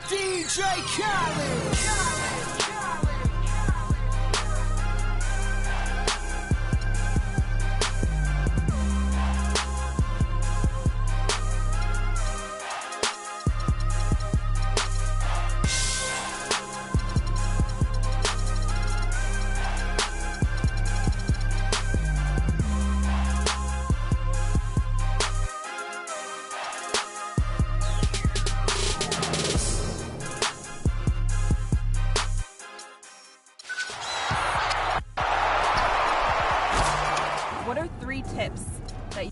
DJ Khaled. What are 3 tips that you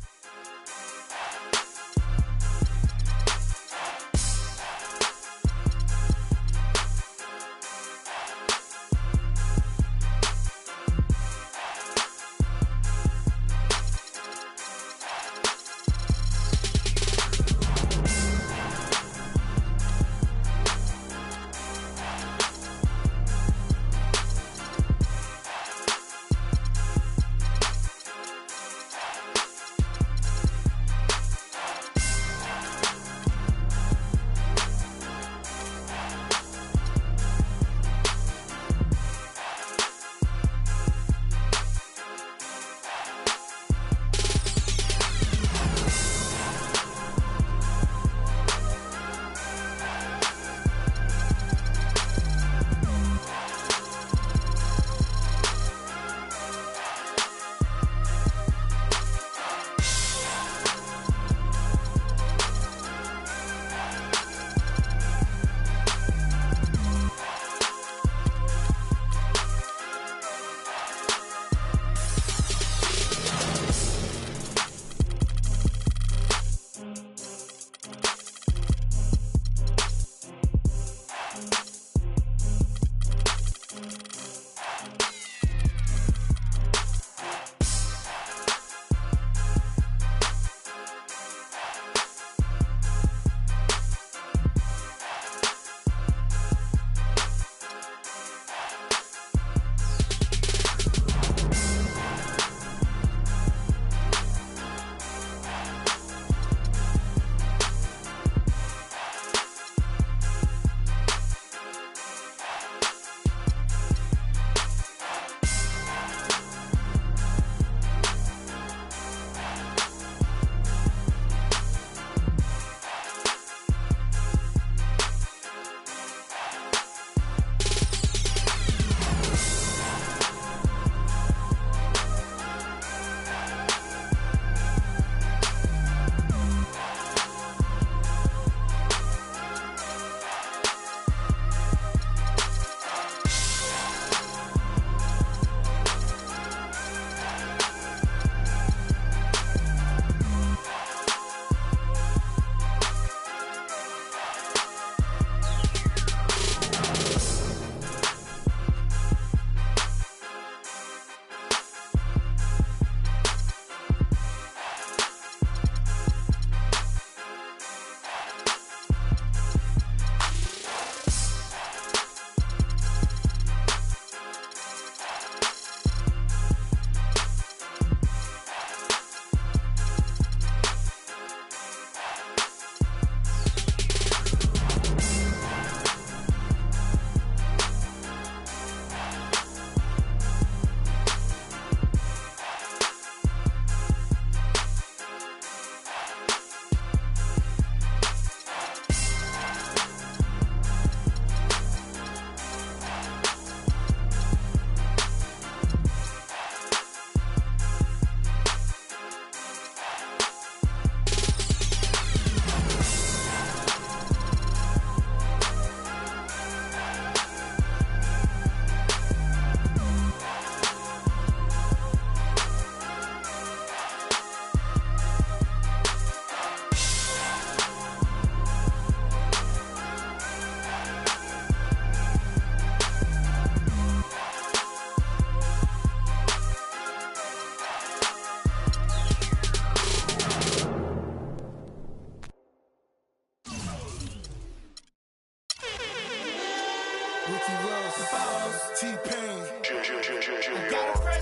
Ricky Ross, T-Pain.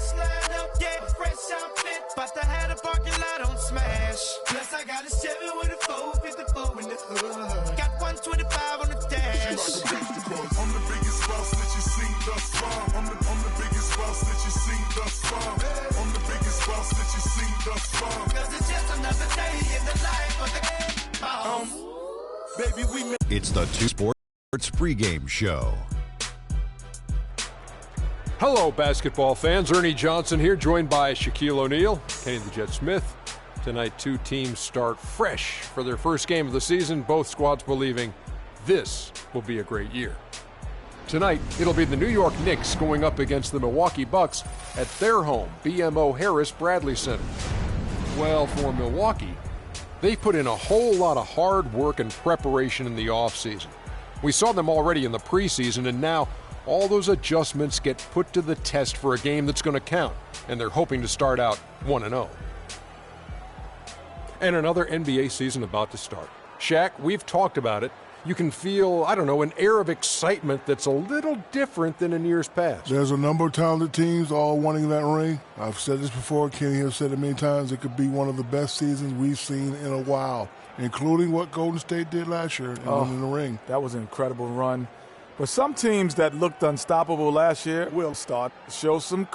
Fresh line up, yeah, fresh outfit. But I had a parking lot on smash. Plus I got a 7 with a 454 in the hood. Got 125 on the dash. I'm the biggest boss that you seen thus far. I'm the biggest boss that you seen thus far. I'm the biggest boss that you seen thus far. Cause it's just another day in the life of the boss. Baby, we made It's the Two Sports pregame show. Hello, basketball fans. Ernie Johnson here, joined by Shaquille O'Neal, Kenny the Jet Smith. Tonight, two teams start fresh for their first game of the season, both squads believing this will be a great year. Tonight, it'll be the New York Knicks going up against the Milwaukee Bucks at their home, BMO Harris Bradley Center. Well, for Milwaukee, they've put in a whole lot of hard work and preparation in the offseason. We saw them already in the preseason, and now all those adjustments get put to the test for a game that's going to count, and they're hoping to start out 1-0. And another NBA season about to start. Shaq, we've talked about it. You can feel, an air of excitement that's a little different than in years past. There's a number of talented teams all wanting that ring. I've said this before. Kenny has said it many times. It could be one of the best seasons we've seen in a while, including what Golden State did last year in winning the ring. That was an incredible run. But some teams that looked unstoppable last year will start to show some.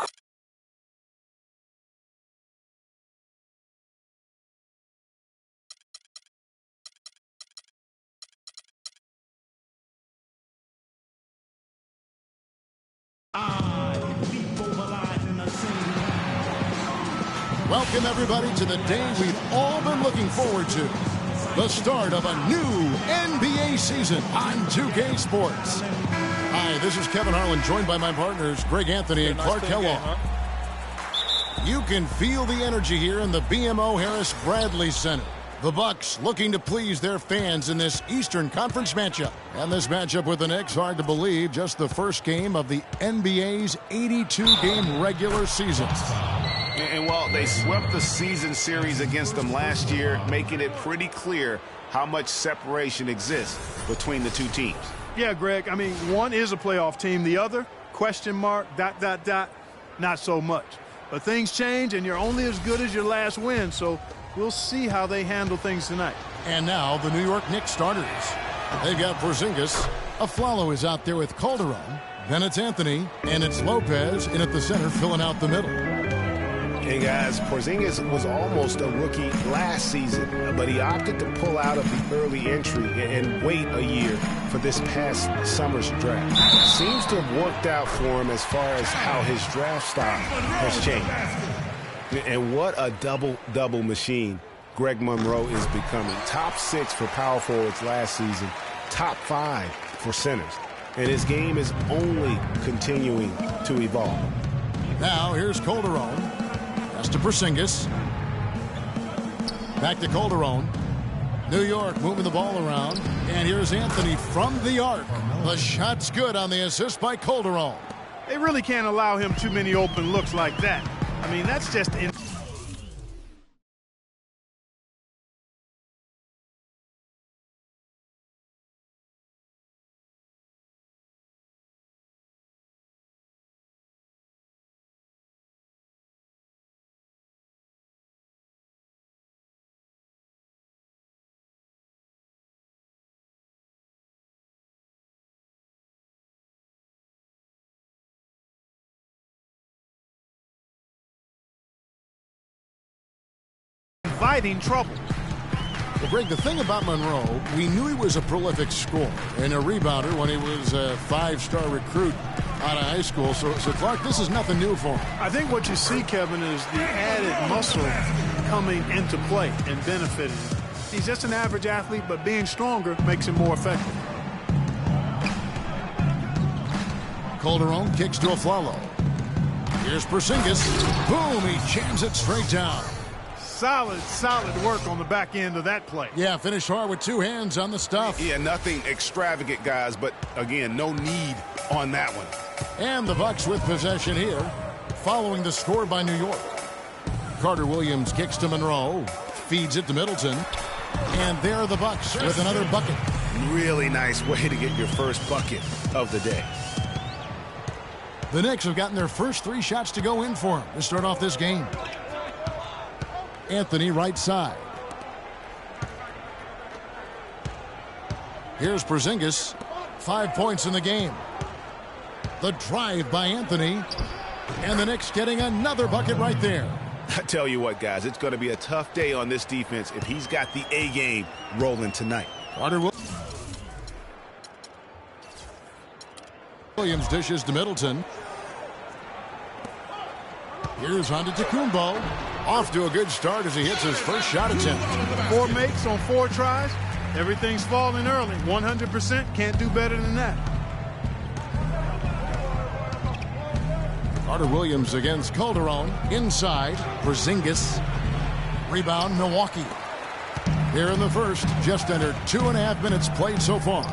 Welcome, everybody, to the day we've all been looking forward to. The start of a new NBA season on 2K Sports. Hi, this is Kevin Harlan, joined by my partners, Greg Anthony and Clark Kellogg. You can feel the energy here in the BMO Harris Bradley Center. The Bucks looking to please their fans in this Eastern Conference matchup. And this matchup with the Knicks, hard to believe, just the first game of the NBA's 82-game regular season. And while they swept the season series against them last year, making it pretty clear how much separation exists between the two teams. Yeah, Greg, one is a playoff team. The other, question mark, ... not so much. But things change, and you're only as good as your last win, so we'll see how they handle things tonight. And now the New York Knicks starters. They've got Porzingis. Aflalo is out there with Calderon. Then it's Anthony, and it's Lopez in at the center filling out the middle. Hey, guys, Porzingis was almost a rookie last season, but he opted to pull out of the early entry and wait a year for this past summer's draft. Seems to have worked out for him as far as how his draft stock has changed. And what a double-double machine Greg Monroe is becoming. Top 6 for power forwards last season, top 5 for centers. And his game is only continuing to evolve. Now here's Calderon. That's to Porzingis. Back to Calderon. New York moving the ball around. And here's Anthony from the arc. The shot's good on the assist by Calderon. They really can't allow him too many open looks like that. That's just inviting trouble. Well, Greg, the thing about Monroe, we knew he was a prolific scorer and a rebounder when he was a 5-star recruit out of high school. So Clark, this is nothing new for him. I think what you see, Kevin, is the added muscle coming into play and benefiting him. He's just an average athlete, but being stronger makes him more effective. Calderon kicks to Aflalo. Here's Porzingis. Boom, he jams it straight down. Solid work on the back end of that play. Yeah, finish hard with 2 hands on the stuff. Yeah, nothing extravagant, guys, but again, no need on that one. And the Bucks with possession here, following the score by New York. Carter Williams kicks to Monroe, feeds it to Middleton, and there are the Bucks with another bucket. Really nice way to get your first bucket of the day. The Knicks have gotten their first 3 shots to go in for him to start off this game. Anthony right side. Here's Porzingis. 5 points in the game. The drive by Anthony. And the Knicks getting another bucket right there. I tell you what, guys, it's going to be a tough day on this defense if he's got the A game rolling tonight. Carter Williams dishes to Middleton. Here's Antetokounmpo. Off to a good start as he hits his first shot attempt. 4 makes on 4 tries. Everything's falling early. 100%. Can't do better than that. Carter Williams against Calderon. Inside. Porzingis. Rebound Milwaukee. Here in the first, just under 2.5 minutes played so far.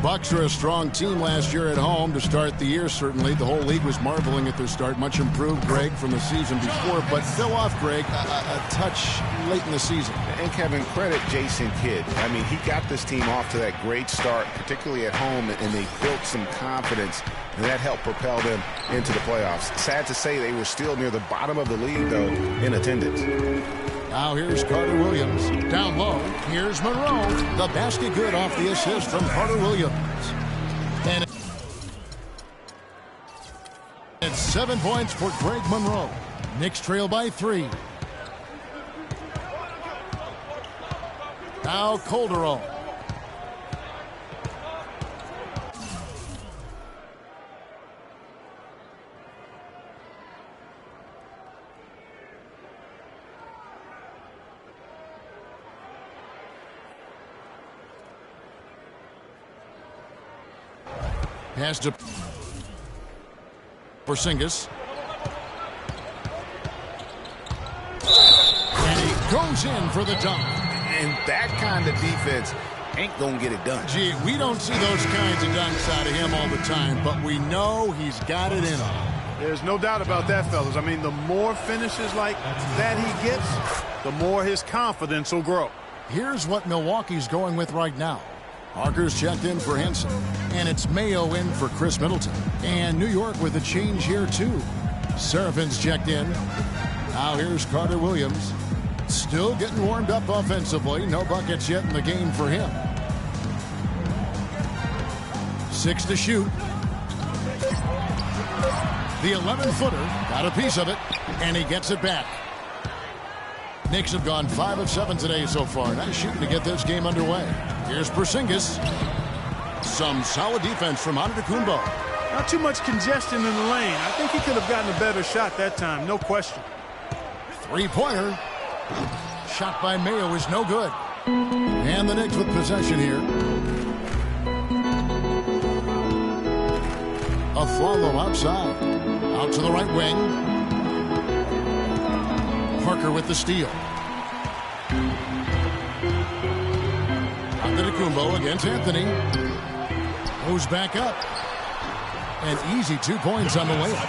Bucks are a strong team last year at home to start the year, certainly. The whole league was marveling at their start. Much improved, Greg, from the season before. But fell off, Greg, a touch late in the season. And, Kevin, credit Jason Kidd. I mean, he got this team off to that great start, particularly at home, and they built some confidence, and that helped propel them into the playoffs. Sad to say they were still near the bottom of the league, though, in attendance. Now here's Carter Williams. Down low, here's Monroe. The basket good off the assist from Carter Williams. And it's 7 points for Greg Monroe. Knicks trail by 3. Now Calderon. Pass to Porzingis. And he goes in for the dunk. And that kind of defense ain't going to get it done. Gee, we don't see those kinds of dunks out of him all the time, but we know he's got it in him. There's no doubt about that, fellas. I mean, the more finishes like that he gets, the more his confidence will grow. Here's what Milwaukee's going with right now. Parker's checked in for Henson, and it's Mayo in for Chris Middleton. And New York with a change here, too. Serafin's checked in. Now here's Carter Williams. Still getting warmed up offensively. No buckets yet in the game for him. 6 to shoot. The 11-footer got a piece of it, and he gets it back. Knicks have gone 5 of 7 today so far. Nice shooting to get this game underway. Here's Porzingis. Some solid defense from Antetokounmpo. Not too much congestion in the lane. I think he could have gotten a better shot that time, no question. 3-pointer. Shot by Mayo is no good. And the Knicks with possession here. A follow outside. Out to the right wing. Parker with the steal. Antetokounmpo against Anthony. Goes back up. An easy 2 points on the way up.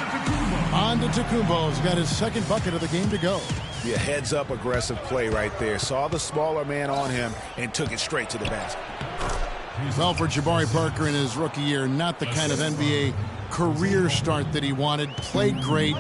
Antetokounmpo's got his second bucket of the game to go. Yeah, heads-up aggressive play right there. Saw the smaller man on him and took it straight to the basket. Well, for Jabari Parker in his rookie year, not the kind of NBA career start that he wanted. Played great.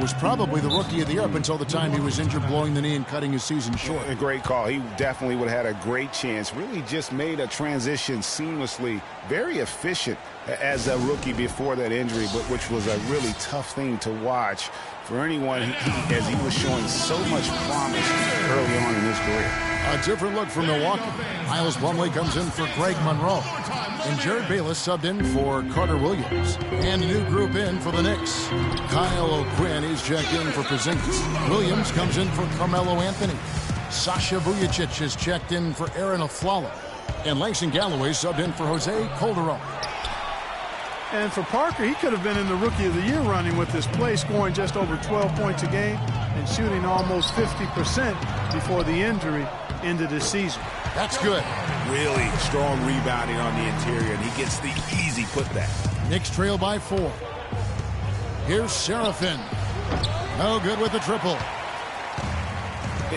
Was probably the rookie of the year up until the time he was injured, blowing the knee and cutting his season short. A great call. He definitely would have had a great chance. Really just made a transition seamlessly. Very efficient as a rookie before that injury, but which was a really tough thing to watch for anyone as he was showing so much promise early on in his career. A different look for Milwaukee. Miles Plumlee comes in for Greg Monroe. And Jared Bayless subbed in for Carter Williams. And a new group in for the Knicks. Kyle O'Quinn is checked in for Porzingis. Williams comes in for Carmelo Anthony. Sasha Vujacic is checked in for Aaron Aflalo. And Langston Galloway subbed in for Jose Calderon. And for Parker, he could have been in the Rookie of the Year running with this play, scoring just over 12 points a game and shooting almost 50% before the injury ended the season. That's good. Really strong rebounding on the interior, and he gets the easy putback. Knicks trail by 4. Here's Serafin. No good with the triple.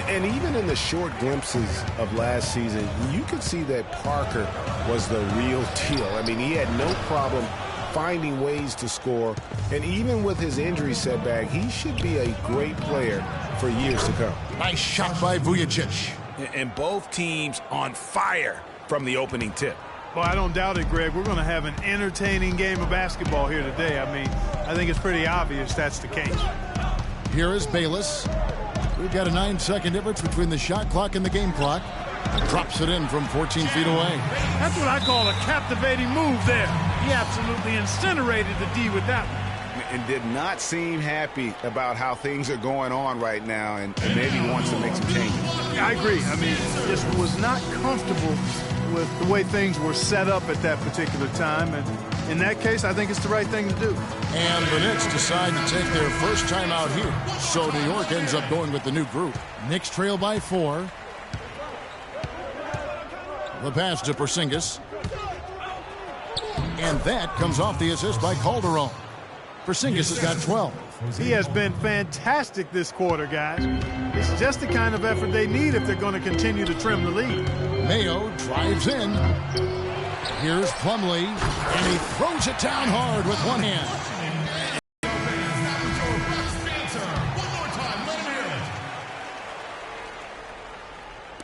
And even in the short glimpses of last season, you could see that Parker was the real deal. I mean, he had no problem finding ways to score. And even with his injury setback, he should be a great player for years to come. Nice shot by Vujicic. And both teams on fire from the opening tip. Well, I don't doubt it, Greg. We're going to have an entertaining game of basketball here today. I mean, I think it's pretty obvious that's the case. Here is Bayless. We've got a 9-second difference between the shot clock and the game clock. Drops it in from 14 feet away. That's what I call a captivating move there. He absolutely incinerated the D with that one. And did not seem happy about how things are going on right now, and maybe wants to make some changes. I agree. I mean, just was not comfortable with the way things were set up at that particular time. And in that case, I think it's the right thing to do. And the Knicks decide to take their first time out here. So New York ends up going with the new group. Knicks trail by 4. The pass to Porzingis. And that comes off the assist by Calderon. Porzingis has got 12. He has been fantastic this quarter, guys. It's just the kind of effort they need if they're going to continue to trim the lead. Mayo drives in. Here's Plumlee, and he throws it down hard with one hand.